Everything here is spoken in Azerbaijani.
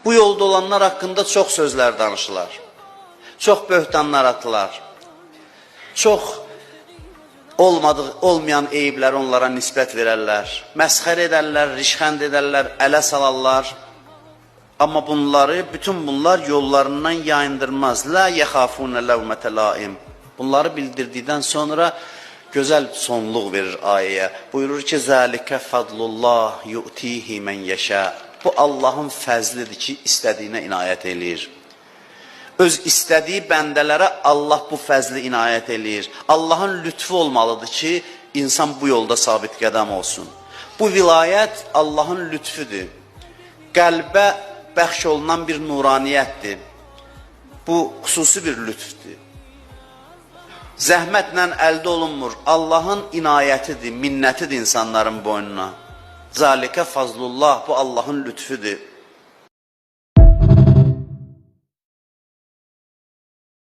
Bu yolda olanlar haqqında çox sözlər danışılar. Çox böhtanlar atılar. Çox olmayan eyibləri onlara nisbət verərlər. Məsxər edərlər, rişxənd edərlər, ələ salarlar. Amma bütün bunlar yollarından yayındırmaz. La yəxafunə ləvmətə laim. Bunları bildirdikdən sonra gözəl sonluq verir ayəyə. Buyurur ki, zəlikə fadlullah yu'tihi mən yəşə. Bu Allahın fəzlidir ki, istədiyinə inayət eləyir. Öz istədiyi bəndələrə Allah bu fəzli inayət eləyir. Allahın lütfu olmalıdır ki, insan bu yolda sabit qədəm olsun. Bu vilayət Allahın lütfüdür. Qəlbə bəxş olunan bir nuraniyyətdir. Bu xüsusi bir lütfdür. Zəhmətlə əldə olunmur. Allahın inayətidir, minnətidir insanların boynuna. Zalikə fazlullah, bu Allahın lütfüdür.